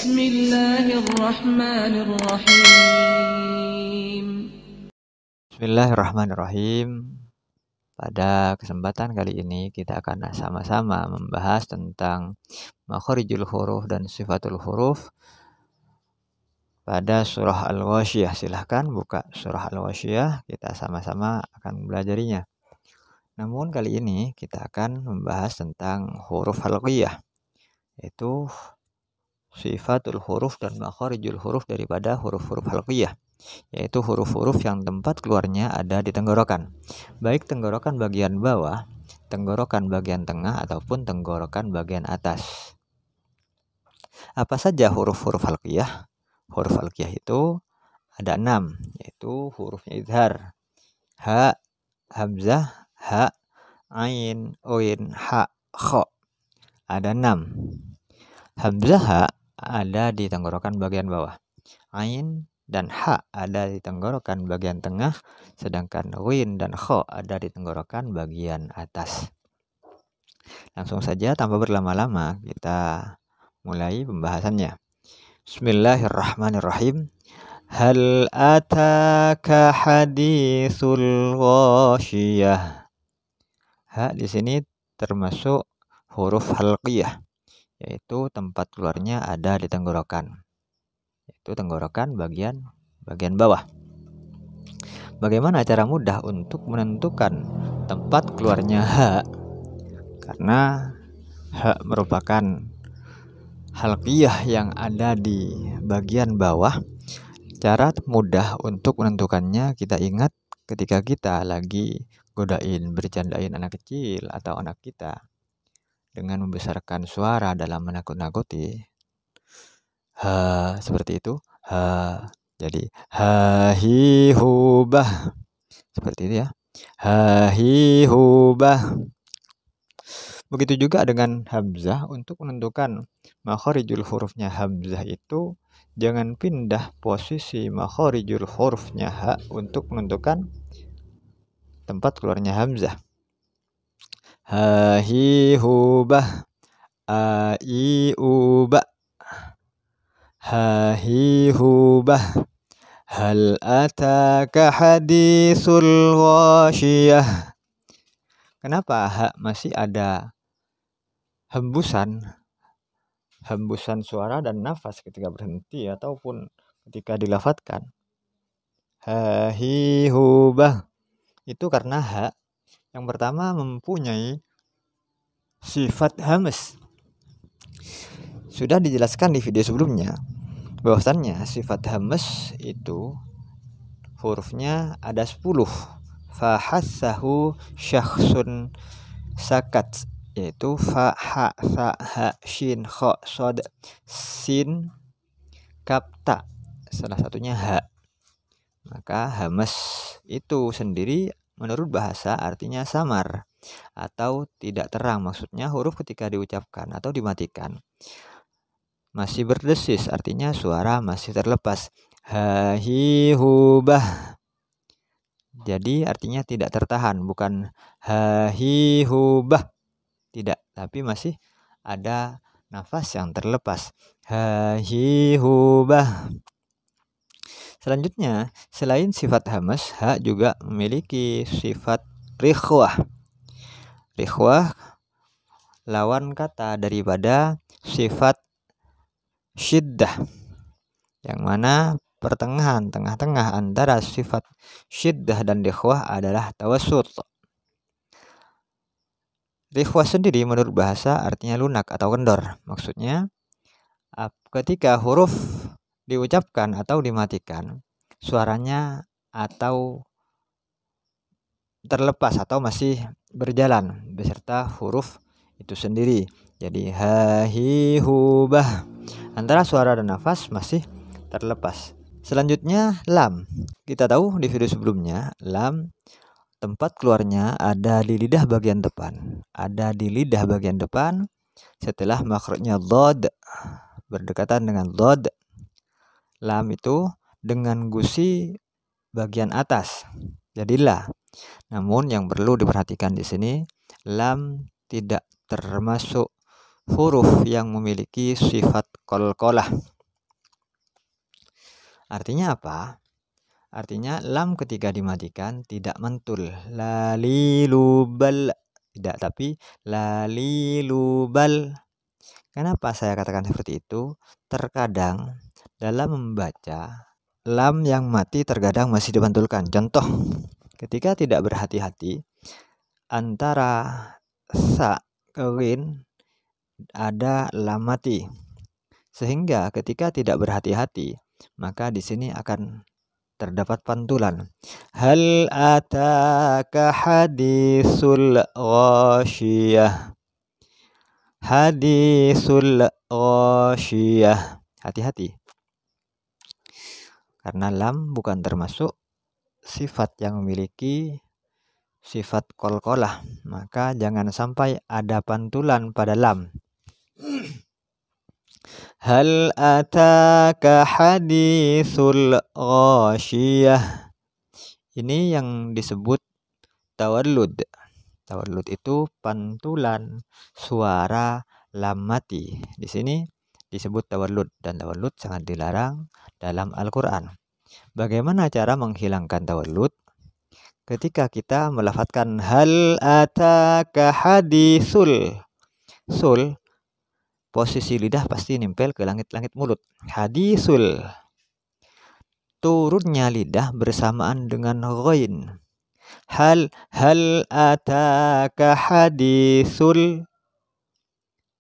Bismillahirrahmanirrahim. Bismillahirrahmanirrahim. Pada kesempatan kali ini kita akan sama-sama membahas tentang makharijul huruf dan sifatul huruf pada surah Al-Ghasyiyah. Silahkan buka surah Al-Ghasyiyah, kita sama-sama akan belajarinya. Namun kali ini kita akan membahas tentang huruf halqiyah, yaitu sifatul huruf dan makharijul huruf daripada huruf-huruf halqiyah, yaitu huruf-huruf yang tempat keluarnya ada di tenggorokan, baik tenggorokan bagian bawah, tenggorokan bagian tengah, ataupun tenggorokan bagian atas. Apa saja huruf-huruf halqiyah? Huruf halqiyah itu ada 6, yaitu hurufnya izhar, ha, hamzah, ha, ain, oin, ha, kho. Ada 6. Hamzah ha ada di tenggorokan bagian bawah, ain dan ha ada di tenggorokan bagian tengah, sedangkan win dan kho ada di tenggorokan bagian atas. Langsung saja tanpa berlama-lama kita mulai pembahasannya. Bismillahirrahmanirrahim. Hal ataka haditsul ghasyiyah. Ha di sini termasuk huruf halqiyah, yaitu tempat keluarnya ada di tenggorokan, yaitu tenggorokan bagian bawah. Bagaimana cara mudah untuk menentukan tempat keluarnya ha? Karena ha merupakan halqiyah yang ada di bagian bawah. Cara mudah untuk menentukannya kita ingat ketika kita lagi bercandain anak kecil atau anak kita dengan membesarkan suara dalam menakut-nakuti. Ha, seperti itu. Ha. Jadi ha hi hu bah. Seperti itu ya. Ha hi hu bah. Begitu juga dengan hamzah. Untuk menentukan makharijul hurufnya hamzah itu jangan pindah posisi makharijul hurufnya ha untuk menentukan tempat keluarnya hamzah. Ha hi hu bah, a i u ba, ha hi hu bah, hal ataka haditsul ghasyiyah. Kenapa ha masih ada hembusan suara dan nafas ketika berhenti ataupun ketika dilafadzkan? Ha hi hu bah, itu karena ha yang pertama mempunyai sifat hamas. Sudah dijelaskan di video sebelumnya bahwasannya sifat hamas itu hurufnya ada 10. Fahassahu syakhsun sakat, yaitu fa, ha, sa, ha, shin, kho, sod, sin, kaf, ta. Salah satunya ha. Maka hamas itu sendiri menurut bahasa artinya samar atau tidak terang. Maksudnya huruf ketika diucapkan atau dimatikan masih berdesis, artinya suara masih terlepas. Ha hi hu bah. Jadi artinya tidak tertahan, bukan ha hi hu bah. Tidak, tapi masih ada nafas yang terlepas. Ha hi hu bah. Selanjutnya, selain sifat hamas, ha juga memiliki sifat rikhwah. Rikhwah lawan kata daripada sifat syiddah, yang mana pertengahan, tengah-tengah antara sifat syiddah dan rikhwah adalah tawassut. Rikhwah sendiri menurut bahasa artinya lunak atau kendor. Maksudnya ketika huruf diucapkan atau dimatikan, suaranya atau terlepas atau masih berjalan beserta huruf itu sendiri. Jadi ha hi hu bah, antara suara dan nafas masih terlepas. Selanjutnya lam. Kita tahu di video sebelumnya lam tempat keluarnya ada di lidah bagian depan. Ada di lidah bagian depan setelah makhrajnya dhad berdekatan dengan dhad. Lam itu dengan gusi bagian atas jadi la. Namun yang perlu diperhatikan di sini, lam tidak termasuk huruf yang memiliki sifat qalqalah. Artinya apa? Artinya lam ketika dimatikan tidak mantul. Lalilubal. Tidak, tapi lalilubal. Kenapa saya katakan seperti itu? Terkadang dalam membaca, lam yang mati terkadang masih dipantulkan. Contoh, ketika tidak berhati-hati, antara sa kawin ada lam mati. Sehingga ketika tidak berhati-hati, maka di sini akan terdapat pantulan. Hal ataka hadisul ghasyiyah. Hadisul ghasyiyah. Hati-hati. Karena lam bukan termasuk sifat yang memiliki sifat qalqalah, maka jangan sampai ada pantulan pada lam. Hal ataka hadisul ghasyiyah. Ini yang disebut tawallud. Tawallud itu pantulan suara lam mati. Di sini disebut tawallud, dan tawallud sangat dilarang dalam Al-Qur'an. Bagaimana cara menghilangkan tawallud? Ketika kita melafadzkan hal ataka hadisul sul, posisi lidah pasti nempel ke langit-langit mulut. Hadisul, turunnya lidah bersamaan dengan ghain. Hal ataka hadisul,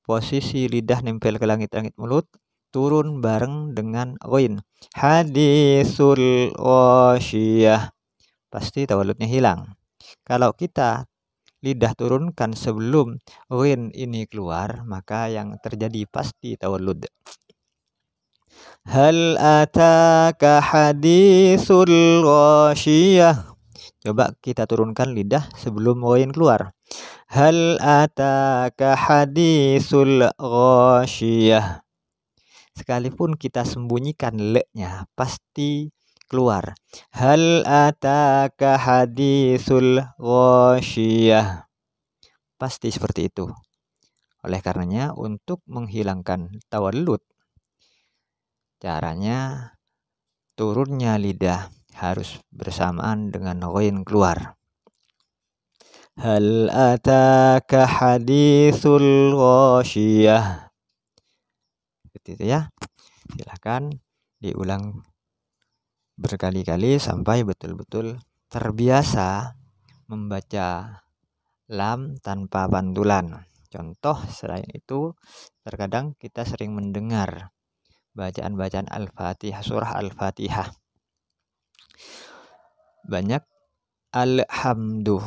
posisi lidah nempel ke langit-langit mulut, turun bareng dengan ghain. Hadisul ghasyiyah, pasti tawalludnya hilang. Kalau kita lidah turunkan sebelum ghain ini keluar, maka yang terjadi pasti tawallud. Hal ataka hadisul ghasyiyah. Coba kita turunkan lidah sebelum ghain keluar. Hal ataka hadisul ghasyiyah. Sekalipun kita sembunyikan le-nya, pasti keluar. Hal ataka hadisul ghasyiyah. Pasti seperti itu. Oleh karenanya, untuk menghilangkan tawallud, caranya turunnya lidah harus bersamaan dengan ghain keluar. Hal ataka hadisul ghasyiyah. Seperti itu ya. Silakan diulang berkali-kali sampai betul-betul terbiasa membaca lam tanpa pantulan. Contoh selain itu, terkadang kita sering mendengar bacaan-bacaan Al-Fatihah, surah Al-Fatihah. Banyak alhamdu,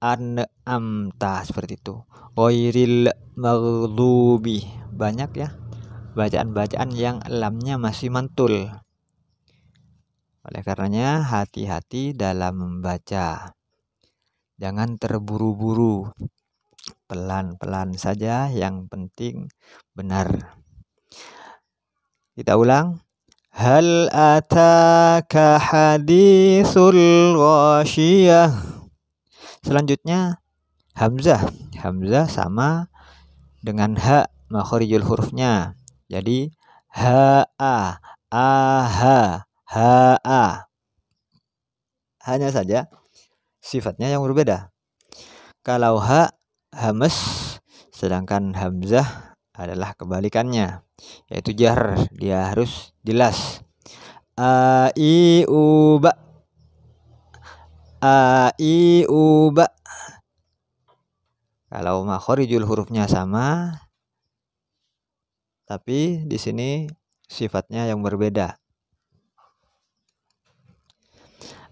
an'amta, seperti itu. Ghairil maghdubi. Banyak ya bacaan-bacaan yang lamnya masih mantul. Oleh karenanya hati-hati dalam membaca. Jangan terburu-buru. Pelan-pelan saja, yang penting benar. Kita ulang. Hal ataka hadisul ghasyiyah. Selanjutnya hamzah. Hamzah sama dengan ha, makharijul hurufnya. Jadi ha-a, aha, ha-a. Hanya saja sifatnya yang berbeda. Kalau ha, hamas, sedangkan hamzah adalah kebalikannya, yaitu jar, dia harus jelas. A i u ba, a i u ba. Kalau makharijul hurufnya sama, tapi di sini sifatnya yang berbeda.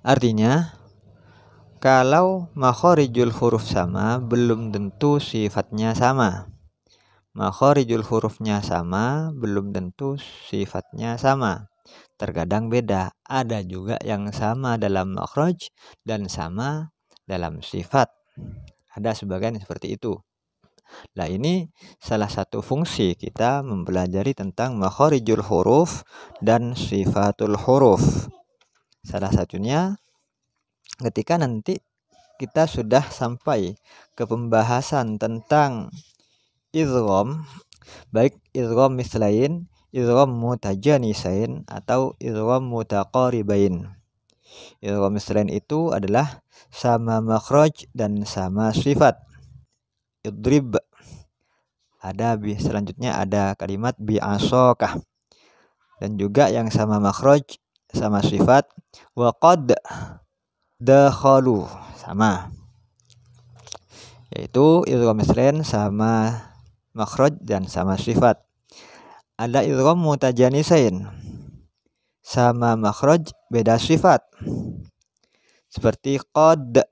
Artinya, kalau makharijul huruf sama, belum tentu sifatnya sama. Makharijul hurufnya sama, belum tentu sifatnya sama. Terkadang beda. Ada juga yang sama dalam makhraj dan sama dalam sifat. Ada sebagian seperti itu. Nah, ini salah satu fungsi kita mempelajari tentang makharijul huruf dan sifatul huruf. Salah satunya ketika nanti kita sudah sampai ke pembahasan tentang idgham, baik idgham mislain, idgham mutajanisain atau idgham mutaqaribain. Idgham misrain itu adalah sama makhraj dan sama sifat. Idrib. Selanjutnya ada kalimat bi'asokah. Dan juga yang sama makhraj sama sifat. Wa qad dakhalu, sama. Yaitu idgham misrain sama makhraj dan sama sifat. Ada idgham mutajanisain, sama makhraj beda sifat. Seperti qad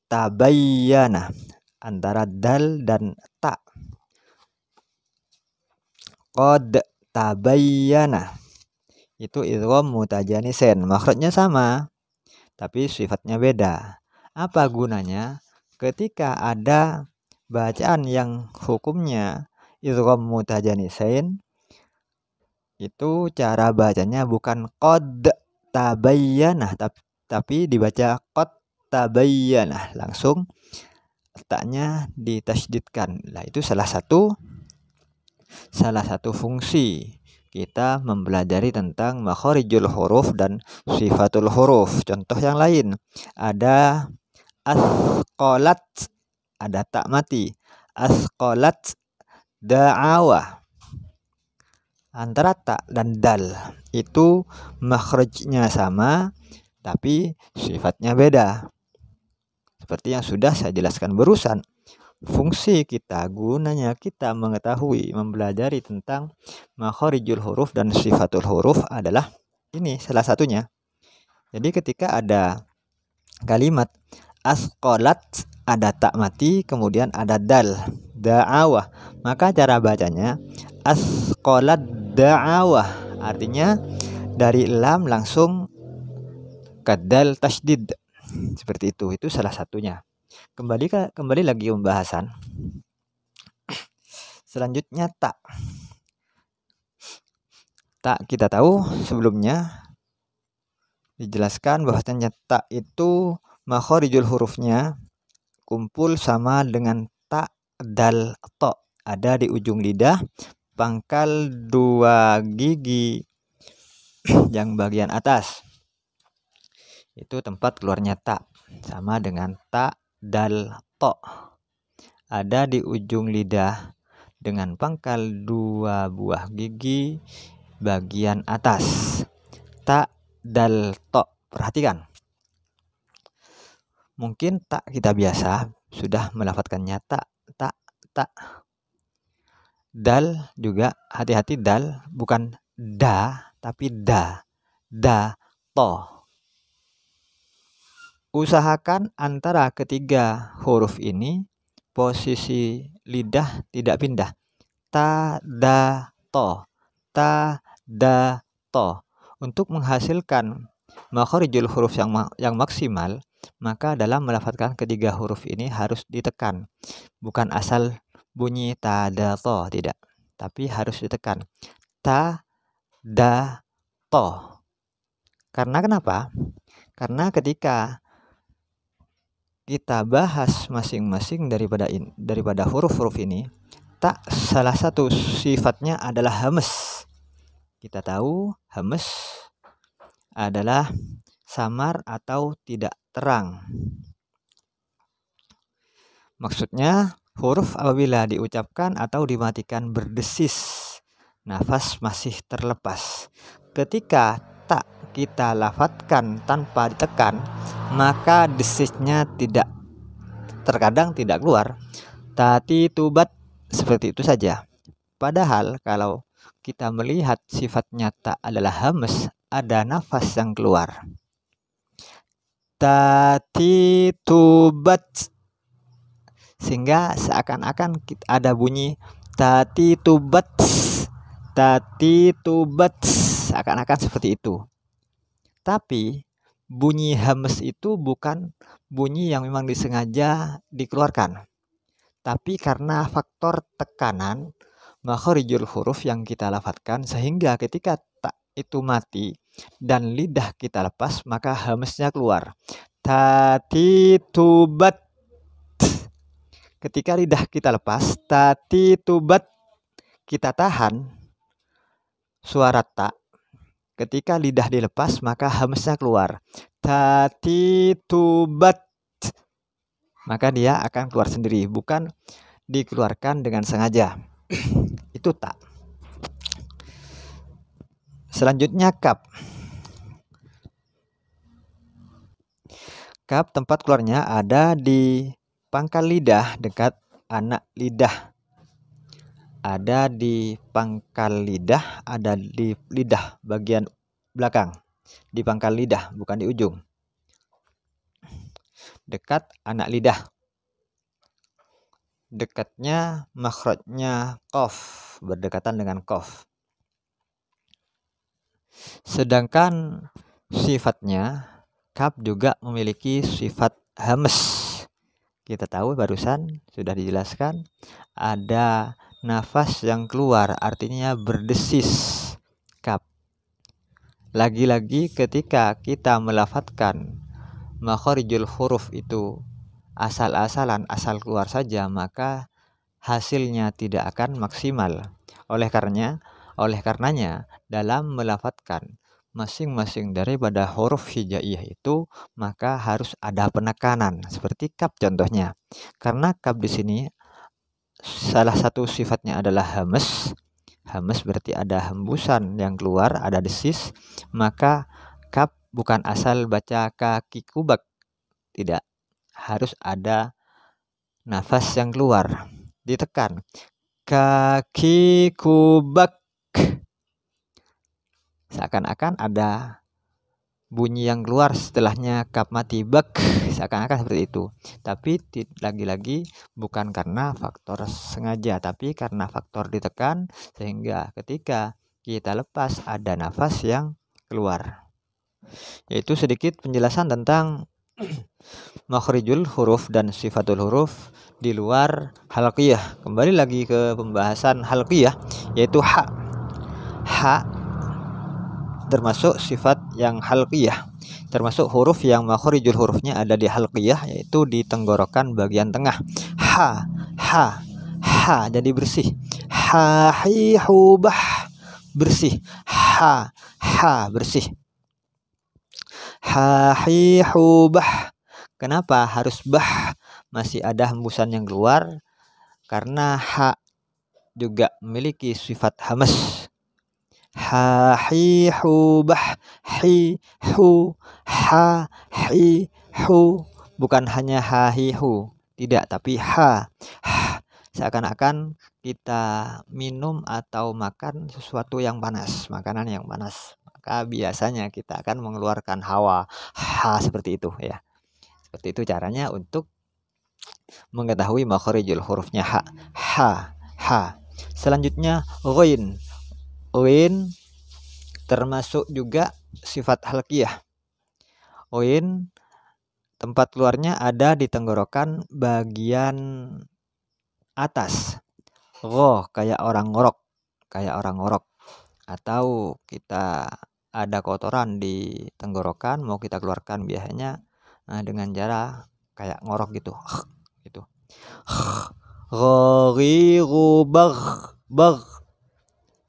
tabayyana, antara dal dan ta. Qad tabayyana itu idgham mutajanisain, makhrajnya sama tapi sifatnya beda. Apa gunanya? Ketika ada bacaan yang hukumnya idgham mutajanisain, itu cara bacanya bukan qad tabayyana tapi dibaca qad tabayyana, langsung taknya ditasydidkan. Nah, itu salah satu fungsi kita mempelajari tentang makharijul huruf dan sifatul huruf. Contoh yang lain, ada asqalat, ada tak mati. Asqalat da'awa, antara tak dan dal itu makhrajnya sama tapi sifatnya beda. Seperti yang sudah saya jelaskan barusan, fungsi kita, gunanya kita mengetahui, mempelajari tentang makharijul huruf dan sifatul huruf adalah ini salah satunya. Jadi ketika ada kalimat asqalat, ada tak mati, kemudian ada dal, da'awah, maka cara bacanya asqalat da'awah, artinya dari lam langsung ke dal tasydid. Seperti itu salah satunya. Kembali lagi pembahasan. Selanjutnya tak. Tak kita tahu sebelumnya dijelaskan bahwasanya tak itu makharijul hurufnya kumpul sama dengan tak, dal, to. Ada di ujung lidah, pangkal 2 gigi yang bagian atas. Itu tempat keluarnya tak, sama dengan tak, dal, to. Ada di ujung lidah dengan pangkal 2 buah gigi bagian atas. Tak, dal, to. Perhatikan. Mungkin tak kita biasa sudah melafadzkannya tak. Dal juga hati-hati, dal bukan da tapi da, to. Usahakan antara ketiga huruf ini posisi lidah tidak pindah. Ta, da, to. Ta, da, to. Untuk menghasilkan makharijul huruf yang maksimal, maka dalam melafadzkan ketiga huruf ini harus ditekan. Bukan asal bunyi ta, da, to, tidak. Tapi harus ditekan. Ta, da, to. Karena kenapa? Karena ketika kita bahas masing-masing daripada huruf-huruf ini, tak salah satu sifatnya adalah hamas. Kita tahu hamas adalah samar atau tidak terang. Maksudnya huruf apabila diucapkan atau dimatikan berdesis, nafas masih terlepas. Ketika tak kita lafadzkan tanpa ditekan, maka desisnya terkadang tidak keluar. Tati, tubat, seperti itu saja. Padahal kalau kita melihat sifatnya tak adalah hamas, ada nafas yang keluar. Tati, tubat, sehingga seakan-akan ada bunyi tati, tubat, seakan-akan seperti itu. Tapi bunyi hamas itu bukan bunyi yang memang disengaja dikeluarkan, tapi karena faktor tekanan makharijul huruf yang kita lafadzkan, sehingga ketika tak itu mati dan lidah kita lepas, maka hamasnya keluar. Tati, tubat. Ketika lidah kita lepas, tati, tubat, kita tahan, suara ta, ketika lidah dilepas maka hamzah keluar. Tatitubat, maka dia akan keluar sendiri, bukan dikeluarkan dengan sengaja. Itu ta. Selanjutnya kaf. Kaf tempat keluarnya ada di pangkal lidah dekat anak lidah. Ada di pangkal lidah, ada di lidah bagian belakang. Di pangkal lidah, bukan di ujung. Dekat anak lidah. Dekatnya makhrajnya qaf, berdekatan dengan qaf. Sedangkan sifatnya kaf juga memiliki sifat hamz. Kita tahu barusan sudah dijelaskan ada nafas yang keluar, artinya berdesis. Kaf. Lagi-lagi ketika kita melafatkan makharijul huruf itu asal-asalan, asal keluar saja, maka hasilnya tidak akan maksimal. Oleh karenanya dalam melafatkan masing-masing daripada huruf hijaiyah itu maka harus ada penekanan, seperti kaf contohnya. Karena kaf di sini salah satu sifatnya adalah hamz. Hamz berarti ada hembusan yang keluar, ada desis, maka kaf bukan asal baca kaki kubak, tidak, harus ada nafas yang keluar, ditekan. Kaki kubak, seakan-akan ada bunyi yang keluar setelahnya kaf mati, bak, seakan-akan seperti itu. Tapi lagi-lagi bukan karena faktor sengaja, tapi karena faktor ditekan, sehingga ketika kita lepas ada nafas yang keluar. Yaitu sedikit penjelasan tentang makhrijul huruf dan sifatul huruf di luar halqiyah. Kembali lagi ke pembahasan halqiyah, yaitu ha. Ha termasuk sifat yang halqiyah, termasuk huruf yang makhrijul hurufnya ada di halqiyah, yaitu di tenggorokan bagian tengah. Ha, ha, ha, jadi bersih. Ha, hi, hu, bah, bersih. Ha, ha, bersih. Ha, hi, hu, bah. Kenapa harus bah? Masih ada hembusan yang keluar karena ha juga memiliki sifat hamz. Ha, hi, hu, bah, hi, hu, ha, hi, hu. Bukan hanya ha, hi, hu, tidak, tapi ha. Seakan-akan kita minum atau makan sesuatu yang panas, makanan yang panas, maka biasanya kita akan mengeluarkan hawa, ha, seperti itu ya. Seperti itu caranya untuk mengetahui makhrijul hurufnya ha. Ha, ha. Selanjutnya ghain. Ghain termasuk juga sifat halqiyah. Ghain tempat keluarnya ada di tenggorokan bagian atas. Gho, kayak orang ngorok. Atau kita ada kotoran di tenggorokan mau kita keluarkan, biasanya dengan cara kayak ngorok gitu. Gitu. Ghaghiru bagh.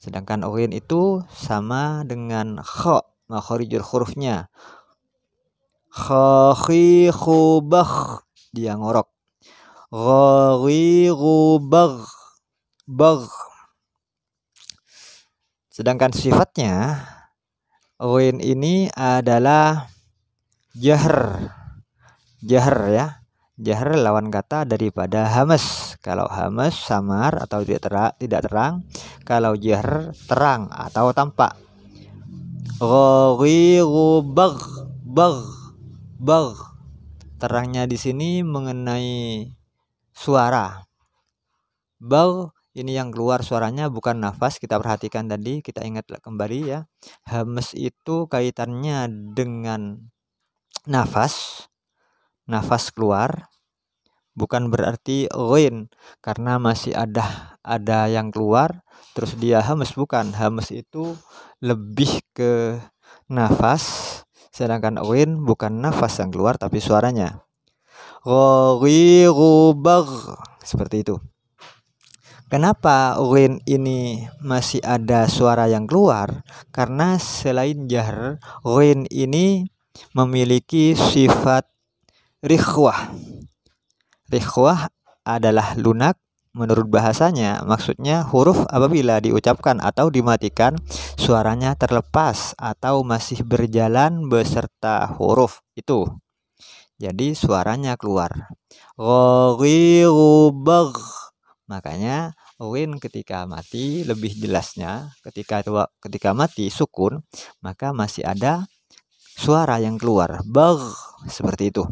Sedangkan ghain itu sama dengan kha, makhrijul hurufnya. Kha, khi, khu, bagh, dia ngorok. Ghaghiru bagh. Sedangkan sifatnya ghain ini adalah jahr ya. Jahr lawan kata daripada hamz. Kalau hamz samar atau tidak terang, kalau jahr terang atau tampak. Ghaghiru bagh. Terangnya di sini mengenai suara. Bagh ini yang keluar suaranya bukan nafas. Kita perhatikan tadi, kita ingat kembali ya. Hamz itu kaitannya dengan nafas keluar, bukan berarti ghain karena masih ada yang keluar terus dia hamz, bukan. Hamz itu lebih ke nafas, sedangkan ghain bukan nafas yang keluar tapi suaranya. Ghaghiru bagh, seperti itu. Kenapa ghin ini masih ada suara yang keluar? Karena selain jahr, ghin ini memiliki sifat rikhwah. Rikhwah adalah lunak menurut bahasanya. Maksudnya huruf apabila diucapkan atau dimatikan, suaranya terlepas atau masih berjalan beserta huruf itu. Jadi suaranya keluar. Ghaghighu bagh. Makanya ghin ketika mati lebih jelasnya ketika mati sukun, maka masih ada suara yang keluar. Bagh, seperti itu.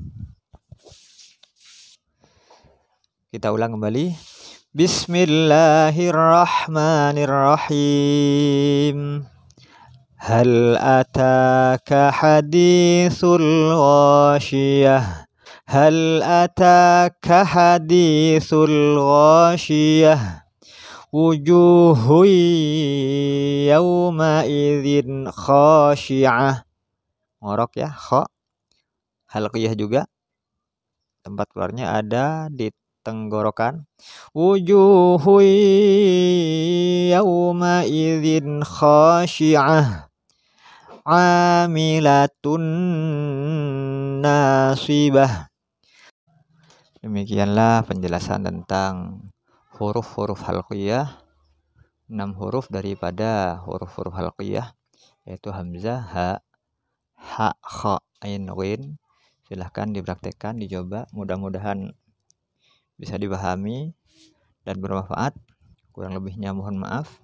Kita ulang kembali. Bismillahirrahmanirrahim. Hal ataka hadithul ghashiyah. Hal ataka hadithul ghashiyah. Wujuhu yawma idzin khashi'ah. Ngorok ya, kha. Halqiyah juga. Tempat keluarnya ada di tenggorokan. Wujuhu yawma idzin khashi'ah. Amilatun nasibah. Demikianlah penjelasan tentang huruf-huruf halqiyah, 6 huruf daripada huruf-huruf halqiyah, yaitu hamzah, ha, kha, ain, ghin. Silahkan dipraktekkan, dicoba. Mudah-mudahan bisa dipahami dan bermanfaat. Kurang lebihnya mohon maaf.